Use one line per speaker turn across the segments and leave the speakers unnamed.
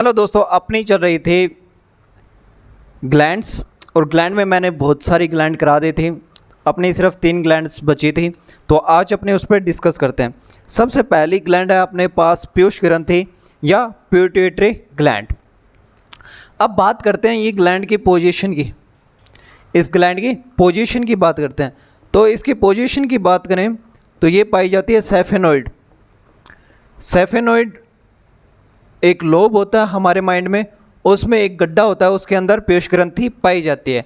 Hello दोस्तों, अपनी चल रही थी ग्लैंड्स और ग्लैंड में मैंने बहुत सारी ग्लैंड करा दी थी। अपनी सिर्फ 3 ग्लैंड्स बची थी, तो आज अपने उस पर डिस्कस करते हैं। सबसे पहली ग्लैंड है अपने पास पीयूष ग्रंथि या पिट्यूटरी ग्लैंड। अब बात करते हैं ये ग्लैंड की पोजीशन की। इस ग्लैंड की पोजीशन की बात करते हैं, तो इसकी पोजीशन की बात करें तो ये पाई जाती है सेफेनॉइड। सेफेनॉइड एक लोब होता है हमारे माइंड में, उसमें एक गड्ढा होता है, उसके अंदर पीयूष ग्रंथि पाई जाती है।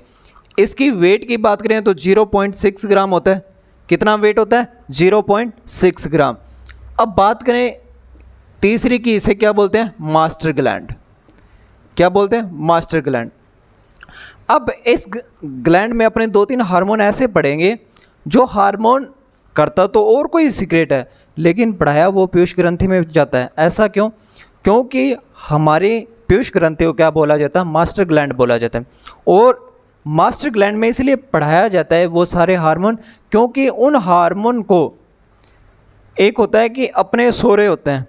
इसकी वेट की बात करें तो 0.6 ग्राम होता है। कितना वेट होता है? 0.6 ग्राम। अब बात करें तीसरी की, इसे क्या बोलते हैं? Master gland. क्या बोलते हैं? Master gland. अब इस ग्लैंड में अपने 2-3 हार्मोन ऐसे पढ़ेंगे जो हार्मोन करता तो और कोई सीक्रेट है, लेकिन पढ़ाया वो पीयूष ग्रंथि में जाता है। ऐसा क्यों? क्योंकि हमारे पीयूष ग्रंथि को क्या बोला जाता है? मास्टर ग्लैंड बोला जाता है। और मास्टर ग्लैंड में इसलिए पढ़ाया जाता है वो सारे हार्मोन, क्योंकि उन हार्मोन को एक होता है कि अपने सो रहे होते हैं,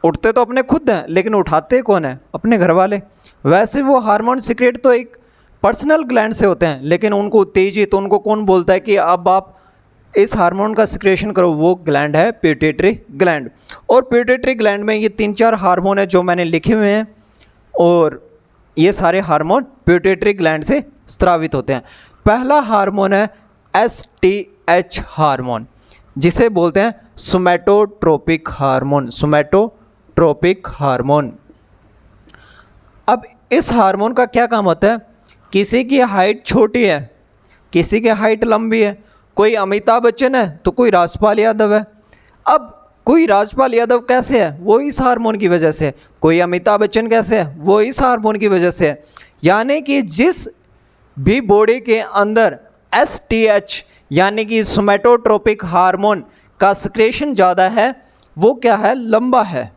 उठते तो अपने खुद हैं लेकिन उठाते कौन है? अपने घर वाले। वैसे वो हार्मोन सीक्रेट तो एक पर्सनल ग्लैंड से होते हैं, लेकिन उनको उत्तेजित तो उनको कौन बोलता है कि अब आप इस हार्मोन का सिक्रेशन करो? वो ग्लैंड है पिट्यूटरी ग्लैंड। और पिट्यूटरी ग्लैंड में ये 3-4 हार्मोन है जो मैंने लिखे हुए हैं, और ये सारे हार्मोन पिट्यूटरी ग्लैंड से स्रावित होते हैं। पहला हार्मोन है STH हार्मोन, जिसे बोलते हैं सोमैटोट्रोपिक हार्मोन। सोमैटोट्रोपिक हार्मोन। अब इस हार्मोन का क्या काम होता है? किसी की हाइट छोटी है, किसी की हाइट लंबी है। कोई अमिताभ बच्चन है तो कोई राजपाल यादव है। अब कोई राजपाल यादव कैसे है? वो इस हार्मोन की वजह से है। कोई अमिताभ बच्चन कैसे है? वो इस हार्मोन की वजह से है। यानी कि जिस भी बॉडी के अंदर STH यानी कि सोमैटोट्रोपिक हार्मोन का सिक्रेशन ज़्यादा है, वो क्या है? लंबा है।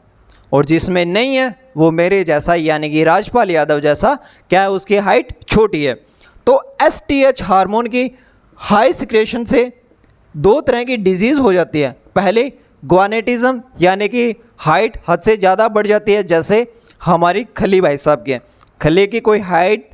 और जिसमें नहीं है वो मेरे जैसा यानी कि राजपाल यादव जैसा क्या है? उसकी हाइट छोटी है। तो STH हार्मोन की हाई सिक्रेशन से 2 तरह की डिजीज़ हो जाती है। पहले ग्वानेटिज्म यानी कि हाइट हद से ज़्यादा बढ़ जाती है, जैसे हमारी खली भाई साहब की। खली की कोई हाइट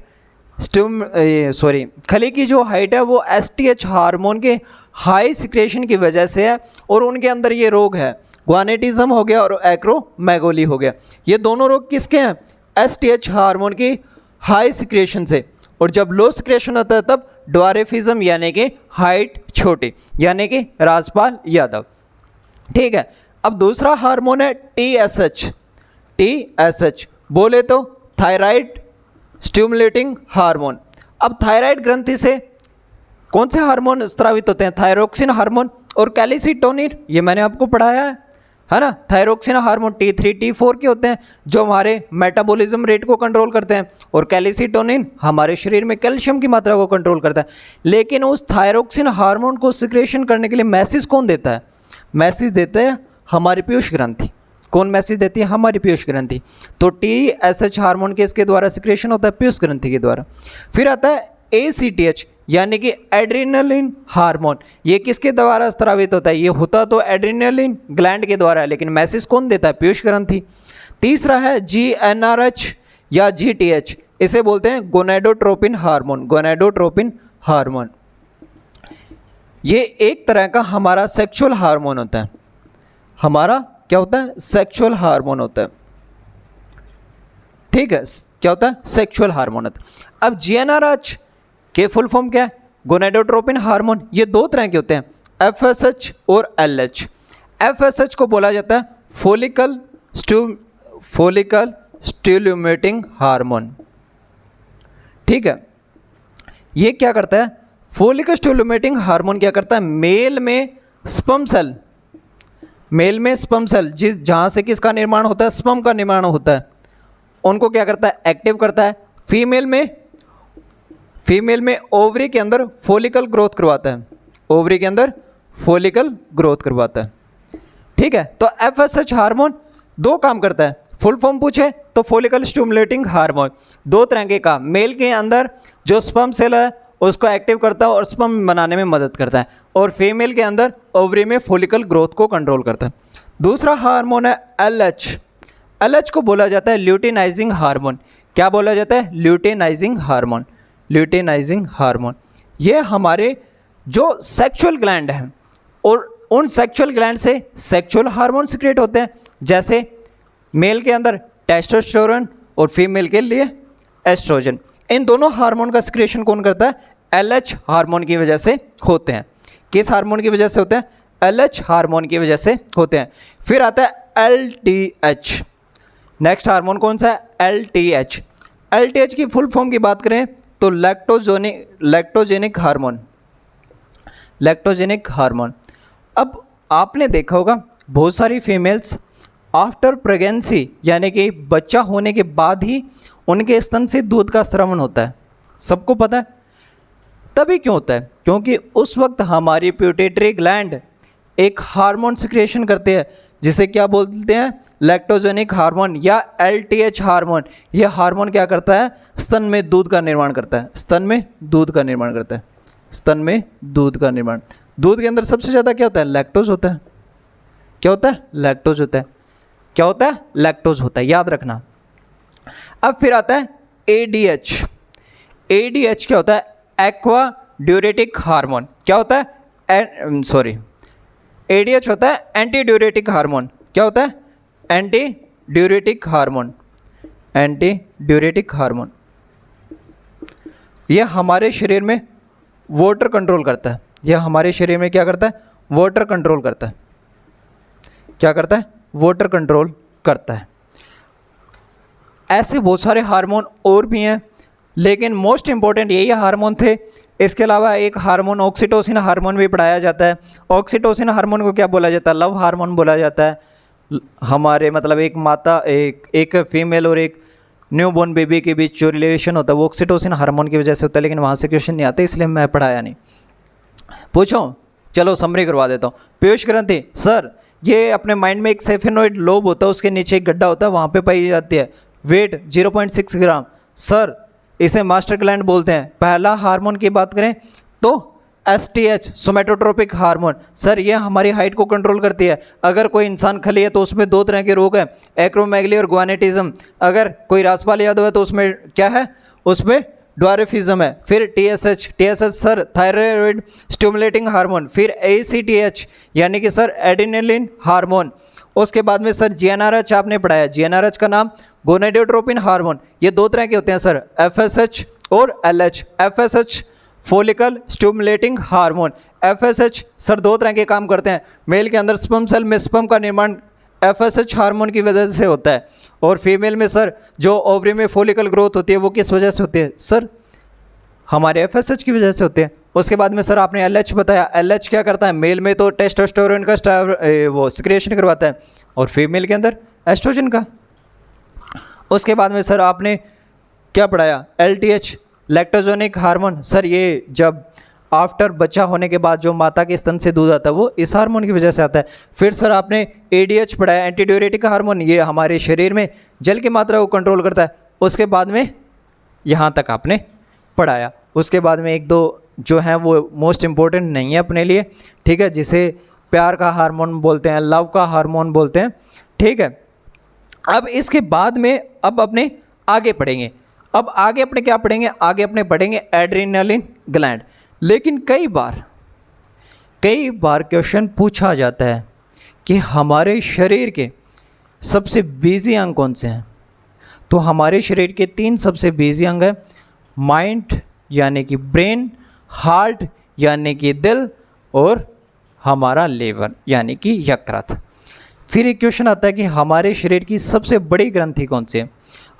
खली की जो हाइट है वो STH हार्मोन के हाई सिक्रेशन की वजह से है, और उनके अंदर ये रोग है। ग्वानेटिज्म हो गया और एक्रोमेगोली हो गया। ये दोनों रोग किसके हैं? STH हार्मोन की हाई सिक्रेशन से। और जब लो सिक्रेशन होता है तब ड्वार्फिज्म यानी कि हाइट छोटी, यानी कि राजपाल यादव। ठीक है। अब दूसरा हार्मोन है TSH। TSH बोले तो थायराइड स्टिमुलेटिंग हार्मोन। अब थायराइड ग्रंथि से कौन से हार्मोन स्रावित होते हैं? थायरोक्सिन हार्मोन और कैल्सिटोनिन। ये मैंने आपको पढ़ाया है ना। थायरोक्सिन हार्मोन T3 T4 के होते हैं जो हमारे मेटाबॉलिज्म रेट को कंट्रोल करते हैं, और कैल्सिटोनिन हमारे शरीर में कैल्शियम की मात्रा को कंट्रोल करता है। लेकिन उस थायरोक्सिन हार्मोन को सिक्रेशन करने के लिए मैसेज कौन देता है? मैसेज देते हैं हमारी पीयूष ग्रंथि। कौन मैसेज देती है? हमारी पीयूष ग्रंथि। तो TSH हार्मोन किसके द्वारा सिक्रेशन होता है? पीयूष ग्रंथि के द्वारा। फिर आता है ACTH यानी कि एड्रेनलिन हार्मोन। ये किसके द्वारा स्रावित होता है? ये होता तो एड्रेनलिन ग्लैंड के द्वारा है, लेकिन मैसेज कौन देता है? पीयूष ग्रंथि। तीसरा है GnRH या GTH, इसे बोलते हैं गोनेडोट्रोपिन हार्मोन। गोनेडोट्रोपिन हार्मोन ये एक तरह का हमारा सेक्सुअल हार्मोन होता है। हमारा क्या होता है? सेक्सुअल हार्मोन होता है। ठीक है, क्या होता है? सेक्सुअल हार्मोन होता है। अब GnRH के फुल फॉर्म क्या है? Gonadotropin hormone. ये 2 तरह के होते हैं, FSH और LH। FSH को बोला जाता है फोलिकल स्टिमुलेटिंग हार्मोन। ठीक है। ये क्या करता है? फोलिकल स्टिमुलेटिंग हार्मोन क्या करता है? मेल में स्पर्म सेल जहाँ से किसका निर्माण होता है? स्पर्म का निर्माण होता है, उनको क्या करता है? एक्टिव करता है। फीमेल में ओवरी के अंदर फोलिकल ग्रोथ करवाता है। ओवरी के अंदर फोलिकल ग्रोथ करवाता है। ठीक है। तो FSH हार्मोन 2 काम करता है। फुल फॉर्म पूछे तो फोलिकल स्टिमुलेटिंग हार्मोन 2 तरह के का, मेल के अंदर जो स्पर्म सेल है उसको एक्टिव करता है और स्पर्म बनाने में मदद करता है, और फीमेल के अंदर ओवरी में फोलिकल ग्रोथ को कंट्रोल करता है। दूसरा हार्मोन है LH। LH को बोला जाता है ल्यूटेनाइजिंग हार्मोन। क्या बोला जाता है? Luteinising hormone. ल्यूटेनाइजिंग हार्मोन ये हमारे जो सेक्सुअल ग्लैंड हैं और उन सेक्सुअल ग्लैंड से सेक्सुअल हार्मोन सिक्रेट होते हैं, जैसे मेल के अंदर टेस्टोस्टेरोन और फीमेल के लिए एस्ट्रोजन। इन दोनों हार्मोन का सिक्रेशन कौन करता है? LH हार्मोन की वजह से होते हैं। किस हार्मोन की वजह से होते हैं? LH हार्मोन की वजह से होते हैं। फिर आता है LTH। नेक्स्ट हार्मोन कौन सा है? LTH। LTH की फुल फॉर्म की बात करें तो लैक्टोजेनिक हार्मोन। Lactogenic hormone. अब आपने देखा होगा बहुत सारी फीमेल्स आफ्टर प्रेगनेंसी यानी कि बच्चा होने के बाद ही उनके स्तन से दूध का स्रावन होता है, सबको पता है। तभी क्यों होता है? क्योंकि उस वक्त हमारी पिट्यूटरी ग्लैंड एक हार्मोन सिक्रेशन करते हैं जिसे क्या बोलते हैं? लैक्टोजेनिक हार्मोन या LTH हार्मोन। यह हार्मोन क्या करता है? स्तन में दूध का निर्माण करता है। स्तन में दूध का निर्माण करता है। स्तन में दूध का निर्माण। दूध के अंदर सबसे ज़्यादा क्या होता है? लैक्टोज होता है। क्या होता है? लैक्टोज होता है। क्या होता है? लैक्टोज होता है, याद रखना। अब फिर आता है ADH। ADH क्या होता है? Aqua diuretic hormone. क्या होता है? ADH होता है एंटी ड्यूरेटिक हार्मोन। क्या होता है? Anti diuretic hormone. Anti diuretic hormone यह हमारे शरीर में वाटर कंट्रोल करता है। यह हमारे शरीर में क्या करता है? वाटर कंट्रोल करता है। क्या करता है? वाटर कंट्रोल करता है। ऐसे बहुत सारे हार्मोन और भी हैं, लेकिन मोस्ट इंपॉर्टेंट यही हार्मोन थे। इसके अलावा एक हार्मोन ऑक्सीटोसिन हार्मोन भी पढ़ाया जाता है। ऑक्सीटोसिन हार्मोन को क्या बोला जाता है? लव हार्मोन बोला जाता है। हमारे मतलब एक फीमेल और एक न्यूबॉर्न बेबी के बीच जो रिलेशन होता है वो ऑक्सीटोसिन हार्मोन की वजह से होता है, लेकिन वहाँ से क्वेश्चन नहीं आते इसलिए मैं पढ़ाया नहीं। पूछो, चलो समरी करवा देता हूँ। पीयूष ग्रंथि सर, ये अपने माइंड में एक सेफेनोइड लोब होता है, उसके नीचे एक गड्ढा होता है, वहाँ पे पाई जाती है। वेट 0.6 ग्राम। सर इसे मास्टर ग्लैंड बोलते हैं। पहला हार्मोन की बात करें तो STH सोमेटोट्रोपिक हार्मोन। सर ये हमारी हाइट को कंट्रोल करती है। अगर कोई इंसान खली है तो उसमें 2 तरह के रोग हैं, एक्रोमेगली और ग्वानेटिज्म। अगर कोई रासपाल यादव है तो उसमें क्या है? उसमें ड्वार्फिज्म है। फिर TSH sir thyroid stimulating hormone. फिर ACTH यानी कि सर एड्रेनलिन हार्मोन। उसके बाद में सर GnRH आपने पढ़ाया। GnRH का नाम गोनेडोट्रोपिन हार्मोन। ये 2 तरह के होते हैं सर, FSH और LH। FSH follicle stimulating hormone. FSH sir 2 तरह के काम करते हैं। मेल के अंदर स्पर्म सेल में स्पर्म का निर्माण FSH हार्मोन की वजह से होता है, और फीमेल में सर जो ओवरी में फॉलिकल ग्रोथ होती है वो किस वजह से होती है? सर हमारे FSH की वजह से होते हैं। उसके बाद में सर आपने LH बताया। LH क्या करता है? मेल में तो टेस्टोस्टेरोन का वो सिक्रेशन करवाता है, और फीमेल के अंदर एस्ट्रोजन का। उसके बाद में सर आपने क्या पढ़ाया? LTH lactogenic hormone. सर ये जब आफ्टर बच्चा होने के बाद जो माता के स्तन से दूध आता है वो इस हार्मोन की वजह से आता है। फिर सर आपने ADH पढ़ाया, एंटी ड्यूरेटिक हार्मोन। ये हमारे शरीर में जल की मात्रा को कंट्रोल करता है। उसके बाद में यहाँ तक आपने पढ़ाया। उसके बाद में 1-2 जो हैं वो मोस्ट इम्पोर्टेंट नहीं है अपने लिए, ठीक है, जिसे प्यार का हार्मोन बोलते हैं, लव का हार्मोन बोलते हैं, ठीक है। अब इसके बाद में अब अपने आगे पढ़ेंगे। अब आगे अपने क्या पढ़ेंगे? आगे अपने पढ़ेंगे एड्रेनलिन ग्लैंड। लेकिन कई बार क्वेश्चन पूछा जाता है कि हमारे शरीर के सबसे बिजी अंग कौन से हैं? तो हमारे शरीर के 3 सबसे बिजी अंग हैं, माइंड यानी कि ब्रेन, हार्ट यानी कि दिल, और हमारा लिवर यानी कि यकृत। फिर एक क्वेश्चन आता है कि हमारे शरीर की सबसे बड़ी ग्रंथि कौन सी है?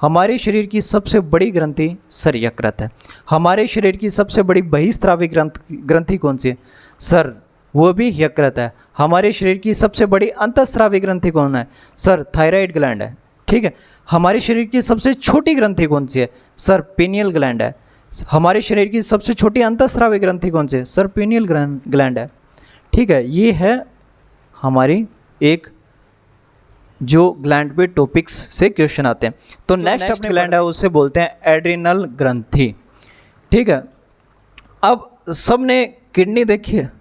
हमारे शरीर की सबसे बड़ी ग्रंथि सर यकृत है। हमारे शरीर की सबसे बड़ी बहिस्रावी ग्रंथि कौन सी है? सर वो भी यकृत है। हमारे शरीर की सबसे बड़ी अंतःस्रावी ग्रंथि कौन है? सर थायराइड ग्लैंड है, ठीक है। हमारे शरीर की सबसे छोटी ग्रंथि कौन सी है? सर पीनियल ग्लैंड है। हमारे शरीर की सबसे छोटी अंतःस्रावी ग्रंथि कौन सी है? सर पीनियल ग्लैंड है, ठीक है। ये है हमारी एक जो ग्लैंड पे टॉपिक्स से क्वेश्चन आते हैं। तो नेक्स्ट अपने ग्लैंड है उससे बोलते हैं एड्रिनल ग्रंथि, ठीक है। अब सब ने किडनी देखी है?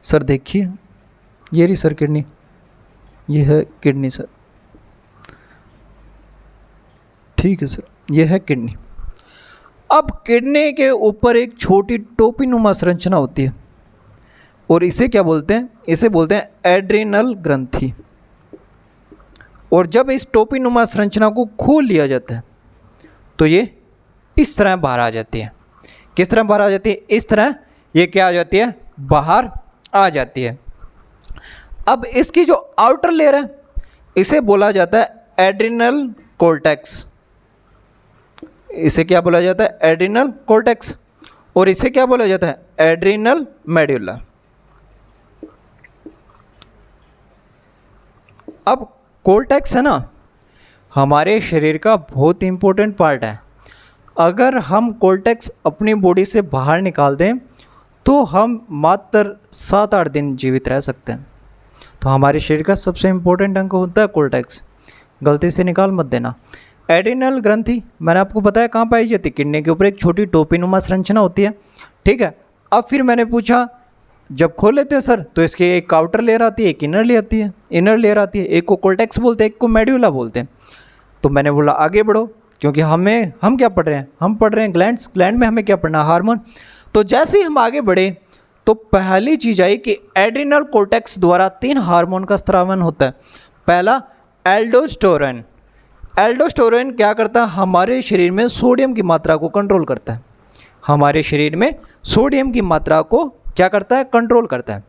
सर देखिए, ये रही सर किडनी, ये है किडनी सर, ठीक है सर, ये है किडनी। अब किडनी के ऊपर एक छोटी टोपीनुमा संरचना होती है और इसे क्या बोलते हैं? इसे बोलते हैं एड्रिनल ग्रंथि। और जब इस टोपीनुमा संरचना को खोल लिया जाता है तो ये इस तरह बाहर आ जाती है। किस तरह बाहर आ जाती है? इस तरह ये क्या आ जाती है? बाहर आ जाती है। अब इसकी जो आउटर लेयर है इसे बोला जाता है एड्रिनल कोर्टेक्स। इसे क्या बोला जाता है? Adrenal cortex. और इसे क्या बोला जाता है? Adrenal medulla. अब कोर्टेक्स है ना, हमारे शरीर का बहुत इंपॉर्टेंट पार्ट है। अगर हम कोर्टेक्स अपनी बॉडी से बाहर निकाल दें तो हम मात्र 7-8 दिन जीवित रह सकते हैं। तो हमारे शरीर का सबसे इम्पोर्टेंट अंग होता है कोर्टेक्स, गलती से निकाल मत देना। एड्रिनल ग्रंथि मैंने आपको बताया कहाँ पाई जाती है? किडनी के ऊपर एक छोटी टोपीनुमा संरचना होती है, ठीक है। अब फिर मैंने पूछा जब खोल लेते हैं सर तो इसकी एक आउटर लेयर आती है, एक इनर लेयर आती है। एक को कोर्टेक्स बोलते हैं, एक को मेडुला बोलते हैं। तो मैंने बोला आगे बढ़ो, क्योंकि हम क्या पढ़ रहे हैं? हम पढ़ रहे हैं ग्लैंड्स। ग्लैंड में हमें क्या पढ़ना? हार्मोन। तो जैसे ही हम आगे बढ़े तो पहली चीज़ आई कि एड्रिनल कोर्टेक्स द्वारा 3 हार्मोन का स्रावन होता है। पहला एल्डोस्टेरोन। एल्डोस्टेरोन क्या करता है? हमारे शरीर में सोडियम की मात्रा को कंट्रोल करता है। हमारे शरीर में सोडियम की मात्रा को क्या करता है? कंट्रोल करता है।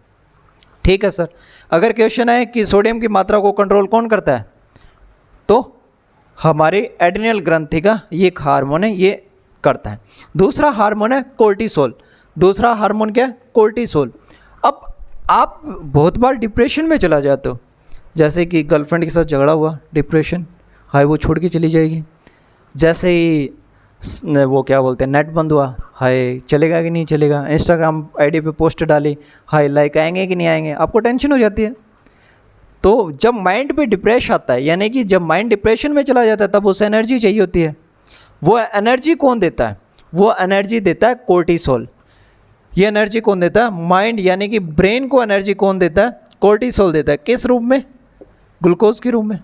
ठीक है सर, अगर क्वेश्चन है कि सोडियम की मात्रा को कंट्रोल कौन करता है, तो हमारे एड्रिनल ग्रंथि का ये एक हार्मोन है, ये करता है। दूसरा हार्मोन है कोर्टिसोल। दूसरा हार्मोन क्या है? कोर्टिसोल। अब आप बहुत बार डिप्रेशन में चला जाते हो, जैसे कि गर्लफ्रेंड के साथ झगड़ा हुआ, डिप्रेशन, हाय वो छोड़ के चली जाएगी। जैसे ही वो क्या बोलते हैं, नेट बंद हुआ, हाय चलेगा कि नहीं चलेगा। इंस्टाग्राम आईडी पे पोस्ट डाली, हाय लाइक आएंगे कि नहीं आएंगे, आपको टेंशन हो जाती है। तो जब माइंड पे डिप्रेशन आता है, यानी कि जब माइंड डिप्रेशन में चला जाता है, तब उसे एनर्जी चाहिए होती है। वो एनर्जी कौन देता है? वो एनर्जी देता है कोर्टिसोल। ये एनर्जी कौन देता है? माइंड यानी कि ब्रेन को एनर्जी कौन देता है? कोर्टिसोल देता है। किस रूप में? ग्लूकोज के रूप में।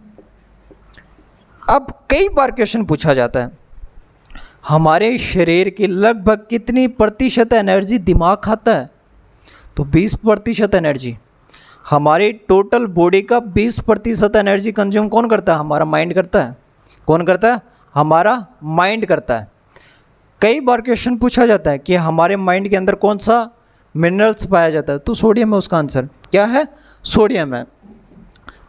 अब कई बार क्वेश्चन पूछा जाता है, हमारे शरीर की लगभग कितनी प्रतिशत एनर्जी दिमाग खाता है? तो 20% एनर्जी। हमारी टोटल बॉडी का 20% एनर्जी कंज्यूम कौन करता है? हमारा माइंड करता है। कौन करता है? हमारा माइंड करता है। कई बार क्वेश्चन पूछा जाता है कि हमारे माइंड के अंदर कौन सा मिनरल्स पाया जाता है, तो सोडियम है उसका आंसर। क्या है? सोडियम है।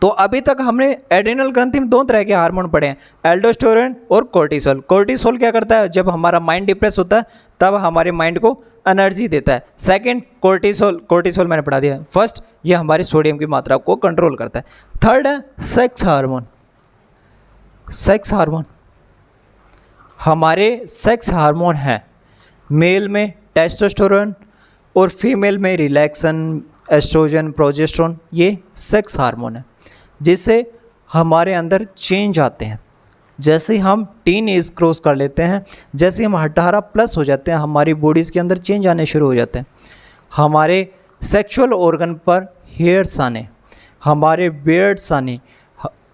तो अभी तक हमने एड्रिनल ग्रंथि में 2 तरह के हार्मोन पढ़े हैं, एल्डोस्टेरोन और कोर्टिसोल। कोर्टिसोल क्या करता है? जब हमारा माइंड डिप्रेस होता है तब हमारे माइंड को एनर्जी देता है। सेकंड कोर्टिसोल मैंने पढ़ा दिया। फर्स्ट, ये हमारे सोडियम की मात्रा को कंट्रोल करता है। थर्ड है सेक्स हार्मोन। सेक्स हार्मोन हमारे सेक्स हार्मोन हैं। मेल में टेस्टोस्टेरोन और फीमेल में रिलैक्सन, एस्ट्रोजन, प्रोजेस्टेरोन, ये सेक्स हार्मोन है, जिससे हमारे अंदर चेंज आते हैं। जैसे ही हम टीन एज क्रॉस कर लेते हैं, जैसे हम 18+ हो जाते हैं, हमारी बॉडीज़ के अंदर चेंज आने शुरू हो जाते हैं। हमारे सेक्सुअल ऑर्गन पर हेयर्स आने, हमारे बियर्ड्स आने,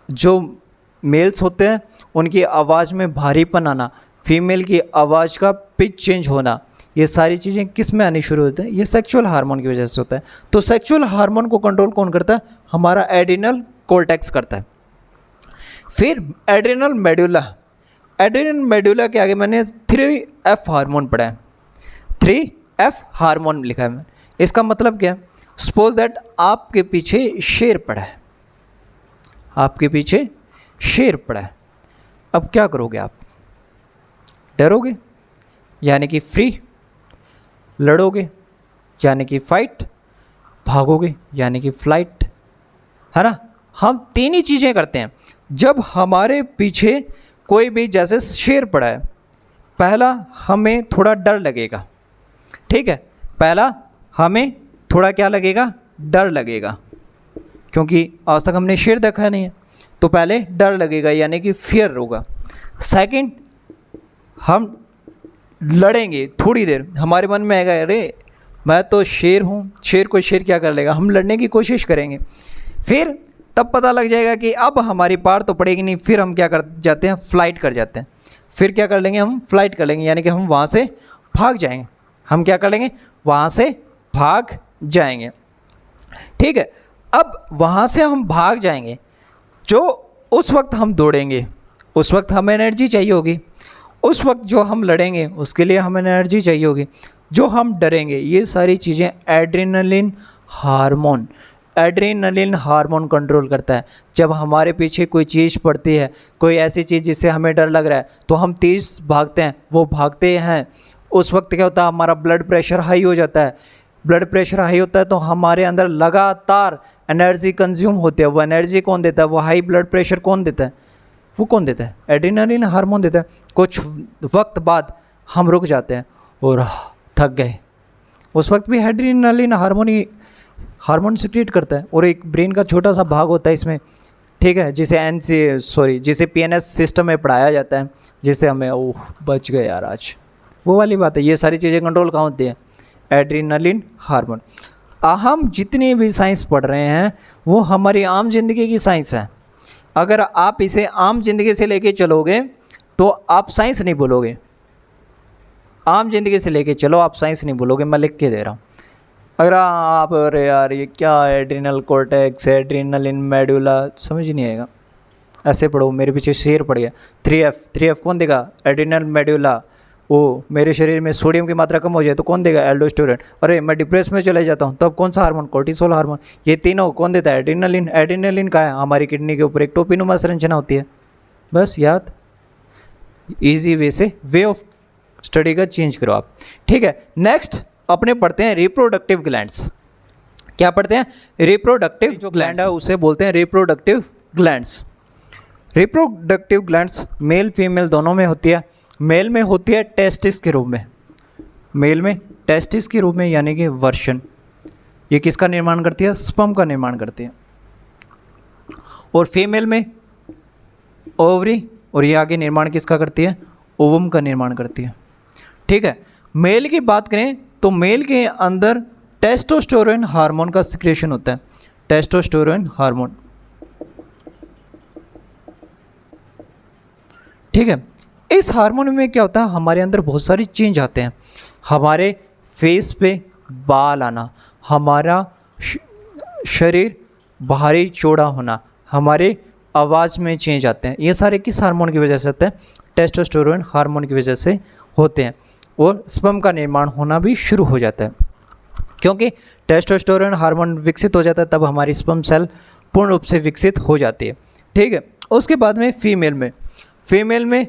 जो मेल्स होते हैं उनकी आवाज़ में भारीपन आना, फीमेल की आवाज़ का पिच चेंज होना, ये सारी चीज़ें किस में आनी शुरू होती हैं? ये सेक्सुअल हार्मोन की वजह से होता है। तो सेक्सुअल हार्मोन को कंट्रोल कौन करता है? हमारा एड्रिनल कोर्टेक्स करता है। फिर एड्रिनल मेडुला। एड्रिनल मेडुला के आगे मैंने 3F हार्मोन पढ़ा है। 3F हार्मोन लिखा है मैंने। इसका मतलब क्या है? सपोज दैट आपके पीछे शेर पड़ा है, आपके पीछे शेर पड़ा है। अब क्या करोगे आप? डरोगे यानी कि फ्री, लड़ोगे यानी कि फाइट, भागोगे यानी कि फ्लाइट, है ना? हम 3 ही चीज़ें करते हैं जब हमारे पीछे कोई भी, जैसे शेर पड़ा है। पहला, हमें थोड़ा डर लगेगा, ठीक है? पहला हमें थोड़ा क्या लगेगा? डर लगेगा, क्योंकि आज तक हमने शेर देखा नहीं है, तो पहले डर लगेगा यानी कि फियर होगा। सेकंड, हम लड़ेंगे थोड़ी देर, हमारे मन में आएगा अरे मैं तो शेर हूँ, शेर को शेर क्या कर लेगा, हम लड़ने की कोशिश करेंगे। फिर तब पता लग जाएगा कि अब हमारी पार तो पड़ेगी नहीं, फिर हम क्या कर जाते हैं? फ्लाइट कर जाते हैं। फिर क्या कर लेंगे, हम फ्लाइट कर लेंगे, यानी कि हम वहाँ से भाग जाएंगे। हम क्या कर लेंगे, वहाँ से भाग जाएंगे। ठीक है, अब वहाँ से हम भाग जाएंगे, जो उस वक्त हम दौड़ेंगे उस वक्त हमें एनर्जी चाहिए होगी, उस वक्त जो हम लड़ेंगे उसके लिए हमें एनर्जी चाहिए होगी, जो हम डरेंगे, ये सारी चीज़ें एड्रेनलिन हार्मोन कंट्रोल करता है। जब हमारे पीछे कोई चीज़ पड़ती है, कोई ऐसी चीज़ जिससे हमें डर लग रहा है, तो हम तेज़ भागते हैं, वो भागते हैं। उस वक्त क्या होता है, हमारा ब्लड प्रेशर हाई हो जाता है। ब्लड प्रेशर हाई होता है तो हमारे अंदर लगातार एनर्जी कंज्यूम होती है। वो एनर्जी कौन देता है, वो हाई ब्लड प्रेशर कौन देता है, वो कौन देता है, एड्रेनलिन हार्मोन देता है। कुछ वक्त बाद हम रुक जाते हैं और थक गए, उस वक्त भी एड्रेनलिन हार्मोन सिक्रेट करता है। और एक ब्रेन का छोटा सा भाग होता है इसमें, ठीक है, जिसे पीएनएस सिस्टम में पढ़ाया जाता है, जिसे हमें बच गए यार आज, वो वाली बात है। ये सारी चीज़ें कंट्रोल कहाँ होती है, एड्रेनलिन हार्मोन। हम जितनी भी साइंस पढ़ रहे हैं वो हमारी आम जिंदगी की साइंस है। अगर आप इसे आम जिंदगी से लेके चलोगे तो आप साइंस नहीं बोलोगे। आम जिंदगी से लेके चलो, आप साइंस नहीं बोलोगे, मैं लिख के दे रहा हूँ। अगर आप, अरे यार ये क्या एड्रिनल कॉर्टेक्स, एड्रेनलिन मेडुला, समझ नहीं आएगा, ऐसे पढ़ो। मेरे पीछे शेर पड़ गया, 3F कौन देगा, एड्रिनल मेडुला। वो मेरे शरीर में सोडियम की मात्रा कम हो जाए तो कौन देगा, एल्डोस्टेरोन। अरे मैं डिप्रेस में चले जाता हूँ तब कौन सा हार्मोन, कोर्टिसोल हार्मोन। ये तीनों कौन देता है, एड्रेनलिन का है। हमारी किडनी के ऊपर एक टोपीनुमा संरचना होती है। बस याद, इजी वे से वे ऑफ स्टडी का चेंज करो आप। ठीक है, नेक्स्ट अपने पढ़ते हैं रिप्रोडक्टिव ग्लैंड्स। क्या पढ़ते हैं, रिप्रोडक्टिव जो ग्लैंड है उसे बोलते हैं reproductive glands. Reproductive glands male female दोनों में होती है। मेल में होती है टेस्टिस के रूप में, मेल में टेस्टिस के रूप में, यानी कि वर्षण। ये किसका निर्माण करती है, स्पर्म का निर्माण करती है। और फीमेल में ओवरी, और ये आगे निर्माण किसका करती है, ओवम का निर्माण करती है। ठीक है, मेल की बात करें तो मेल के अंदर टेस्टोस्टेरोन हार्मोन का सिक्रेशन होता है, टेस्टोस्टेरोन हार्मोन। ठीक है, इस हार्मोन में क्या होता है, हमारे अंदर बहुत सारी चेंज आते हैं। हमारे फेस पे बाल आना, हमारा शरीर भारी चौड़ा होना, हमारे आवाज़ में चेंज आते हैं। ये सारे किस हार्मोन की वजह से होते हैं, टेस्टोस्टेरोन हार्मोन की वजह से होते हैं। और स्पर्म का निर्माण होना भी शुरू हो जाता है, क्योंकि टेस्टोस्टेरोन हार्मोन विकसित हो जाता है तब हमारी स्पर्म सेल पूर्ण रूप से विकसित हो जाती है। ठीक है, उसके बाद में फीमेल में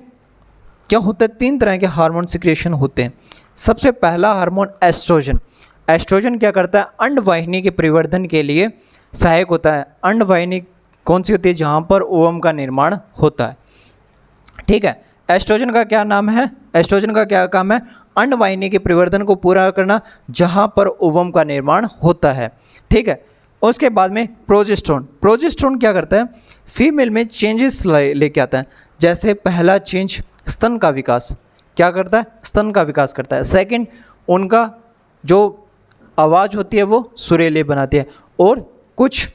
क्या होता है, 3 तरह के हार्मोन सिक्रेशन होते हैं। सबसे पहला हार्मोन एस्ट्रोजन। एस्ट्रोजन क्या करता है, अंडवाहिनी के परिवर्धन के लिए सहायक होता है। अंडवाहिनी कौन सी होती है, जहाँ पर ओवम का निर्माण होता है। ठीक है, एस्ट्रोजन का क्या नाम है, एस्ट्रोजन का क्या काम है, अंडवाहिनी के परिवर्तन को पूरा करना, जहाँ पर ओवम का निर्माण होता है। ठीक है, उसके बाद में प्रोजेस्टेरोन क्या करता है, फीमेल में चेंजेस लेके आता है। जैसे पहला चेंज स्तन का विकास, क्या करता है, स्तन का विकास करता है। सेकंड, उनका जो आवाज़ होती है वो सुरीली बनाती है। और कुछ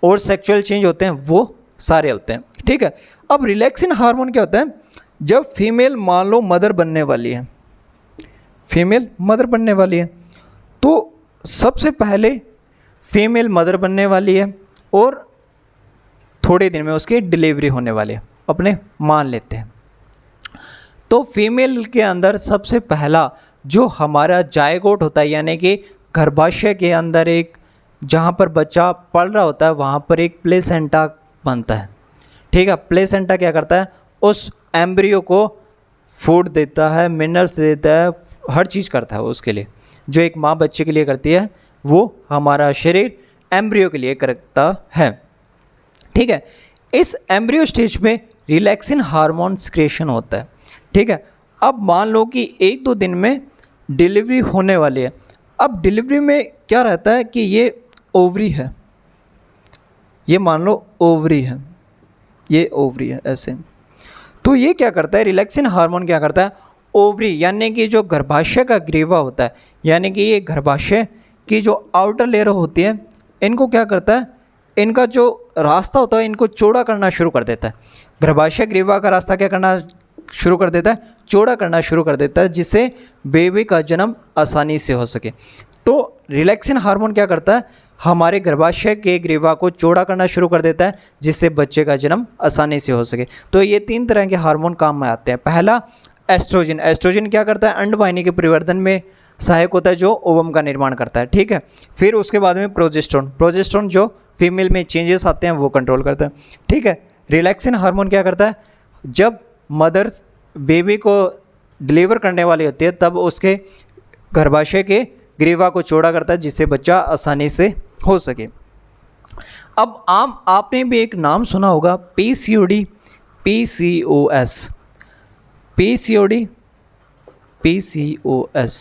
और सेक्सुअल चेंज होते हैं, वो सारे होते हैं। ठीक है, अब रिलैक्सिन हार्मोन क्या होता है, जब फीमेल मान लो मदर बनने वाली है, फीमेल मदर बनने वाली है, तो सबसे पहले फीमेल मदर बनने वाली है और थोड़े दिन में उसकी डिलीवरी होने वाली है, अपने मान लेते हैं। तो फीमेल के अंदर सबसे पहला जो हमारा जायगोट होता है, यानी कि गर्भाशय के अंदर एक, जहाँ पर बच्चा पल रहा होता है वहाँ पर एक प्लेसेंटा बनता है। ठीक है, प्लेसेंटा क्या करता है, उस एम्ब्रियो को फूड देता है, मिनरल्स देता है, हर चीज़ करता है उसके लिए। जो एक माँ बच्चे के लिए करती है वो हमारा शरीर एम्ब्रियो के लिए करता है। ठीक है, इस एम्ब्रियो स्टेज में रिलैक्सिन हार्मोन सिक्रेशन होता है। ठीक है, अब मान लो कि 1-2 दिन में डिलीवरी होने वाली है। अब डिलीवरी में क्या रहता है कि ये ओवरी है, ये मान लो ओवरी है, ये ओवरी है ऐसे। तो ये क्या करता है, रिलैक्सिन हार्मोन क्या करता है, ओवरी यानी कि जो गर्भाशय का ग्रीवा होता है, यानी कि ये गर्भाशय की जो आउटर लेयर होती है, इनको क्या करता है, इनका जो रास्ता होता है इनको चौड़ा करना शुरू कर देता है। गर्भाशय ग्रीवा का रास्ता क्या करना शुरू कर देता है, चौड़ा करना शुरू कर देता है, जिससे बेबी का जन्म आसानी से हो सके। तो रिलैक्सिन हार्मोन क्या करता है, हमारे गर्भाशय के ग्रीवा को चौड़ा करना शुरू कर देता है, जिससे बच्चे का जन्म आसानी से हो सके। तो ये 3 तरह के हार्मोन काम में आते हैं। पहला एस्ट्रोजन, एस्ट्रोजन क्या करता है, अंडवाहिनी के परिवर्धन में सहायक होता है, जो ओवम का निर्माण करता है, ठीक है। फिर उसके बाद में प्रोजेस्टेरोन, प्रोजेस्टेरोन जो फीमेल में चेंजेस आते हैं वो कंट्रोल करता है, ठीक है। रिलैक्सिन हार्मोन क्या करता है, जब मदर बेबी को डिलीवर करने वाली होती है तब उसके गर्भाशय के ग्रीवा को चौड़ा करता है, जिससे बच्चा आसानी से हो सके। अब आपने भी एक नाम सुना होगा, PCOD, PCOS, PCOD, PCOS,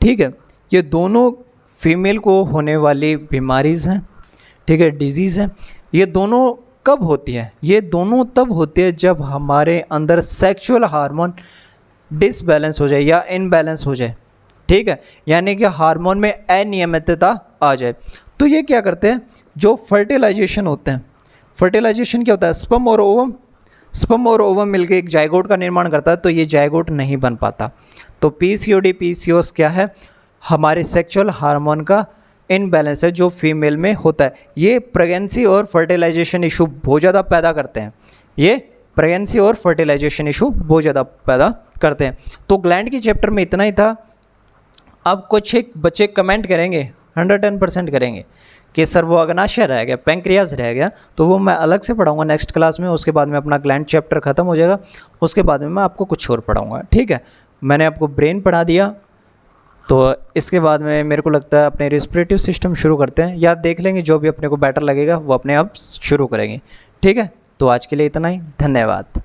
ठीक है। ये दोनों फीमेल को होने वाली बीमारीज़ हैं, ठीक है, डिजीज़ हैं। ये दोनों कब होती है, ये दोनों तब होती है जब हमारे अंदर सेक्सुअल हार्मोन डिसबैलेंस हो जाए या इनबैलेंस हो जाए, ठीक है, यानी कि हार्मोन में अनियमितता आ जाए। तो ये क्या करते हैं, जो फर्टिलाइजेशन होते हैं, फर्टिलाइजेशन क्या होता है, स्पर्म और ओवम मिलकर एक जायगोट का निर्माण करता है, तो ये जायगोट नहीं बन पाता। तो PCOD, PCOS क्या है, हमारे सेक्सुअल हार्मोन का इनबैलेंस है जो फीमेल में होता है। ये प्रेगनेंसी और फर्टिलाइजेशन इशू बहुत ज़्यादा पैदा करते हैं, ये प्रेगनेंसी और फर्टिलाइजेशन इशू बहुत ज़्यादा पैदा करते हैं। तो ग्लैंड की चैप्टर में इतना ही था। अब कुछ एक बच्चे कमेंट करेंगे, 110% करेंगे कि सर वो अग्नाशय रह गया, पैंक्रियाज रह गया, तो वो मैं अलग से पढ़ाऊंगा नेक्स्ट क्लास में। उसके बाद में अपना ग्लैंड चैप्टर ख़त्म हो जाएगा, उसके बाद में मैं आपको कुछ और पढ़ाऊंगा, ठीक है। मैंने आपको ब्रेन पढ़ा दिया, तो इसके बाद में मेरे को लगता है अपने रेस्पिरेटिव सिस्टम शुरू करते हैं, या देख लेंगे जो भी अपने को बेटर लगेगा वो अपने आप शुरू करेंगे, ठीक है। तो आज के लिए इतना ही, धन्यवाद।